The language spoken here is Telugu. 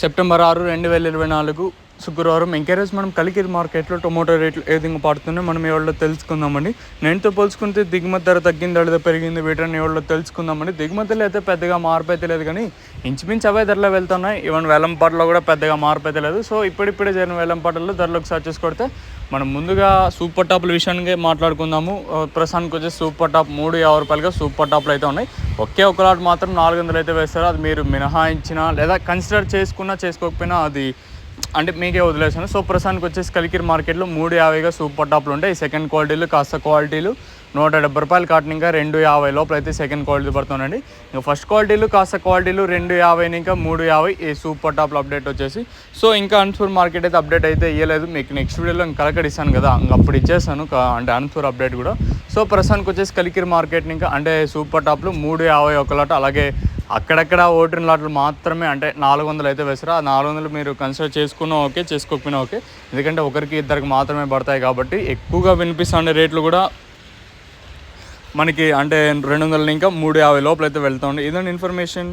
సెప్టెంబర్ 6, 2024 శుక్రవారం. ఎంకరేజ్ మనం కలికిరి మార్కెట్లో టొమాటో రేట్లు ఏ విధంగా పడుతున్నాయో మనం ఎవరిలో తెలుసుకుందామండి. నేనుతో పోల్చుకుంటే దిగుమతి ధర తగ్గింది లేదా పెరిగింది వీటిని ఎవరిలో తెలుసుకుందామండి. దిగుమతులు అయితే పెద్దగా మార్పు అయితే లేదు, కానీ ఇంచుమించు అవే ధరలో వెళ్తున్నాయి. ఈవెన్ వేలంపాటలో కూడా పెద్దగా మార్పు అయితే లేదు. సో ఇప్పుడిప్పుడే జరిగిన వేలంపాటల్లో ధరలు ఒకసారి చూసుకొడితే మనం ముందుగా సూపర్ టాప్ల విషయానికి మాట్లాడుకుందాము. ప్రస్తుతానికి వచ్చేసి సూపర్ టాప్ 350 రూపాయలుగా సూపర్ టాప్లు అయితే ఉన్నాయి. ఒకే ఒక లాట్ మాత్రం 400 అయితే వేస్తారు. అది మీరు మినహాయించినా లేదా కన్సిడర్ చేసుకున్నా చేసుకోకపోయినా అది అంటే మీకే వదిలేసాను. సో ప్రస్తుతానికి వచ్చేసి కలికిరి మార్కెట్లో 350గా సూపర్ టాప్లు ఉంటాయి. సెకండ్ క్వాలిటీలు కాస్త క్వాలిటీలు 170 రూపాయలు కాటన్, ఇంకా 250 లోపల అయితే సెకండ్ క్వాలిటీ పడుతుందండి. ఇంకా ఫస్ట్ క్వాలిటీలు కాస్త క్వాలిటీలు 250 ఇంకా 350 ఈ సూపర్ టాప్లో అప్డేట్ వచ్చేసి. సో ఇంకా అనంతపూర్ మార్కెట్ అయితే అప్డేట్ అయితే ఇవ్వలేదు. మీకు నెక్స్ట్ వీడియోలో ఇంకా కలెక్ట్ ఇస్తాను కదా, అప్పుడు ఇచ్చేసాను అంటే అనంతపూర్ అప్డేట్ కూడా. సో ప్రస్తుతానికి వచ్చేసి కలికిరి మార్కెట్ని ఇంకా అంటే సూపర్ టాప్లు 350 ఒక లాట్, అలాగే అక్కడక్కడ ఓటిన లాట్లు మాత్రమే అంటే 400 అయితే వేస్తారు. ఆ 400 మీరు కన్సిడర్ చేసుకున్నా ఓకే, చేసుకోకపోయినా ఓకే, ఎందుకంటే ఒకరికి ఇద్దరికి మాత్రమే పడతాయి కాబట్టి. ఎక్కువగా వినిపిస్తుండే రేట్లు కూడా మనకి అంటే 200 ఇంకా 350 లోపల అయితే వెళ్తూ ఉండే. ఇదండి ఇన్ఫర్మేషన్.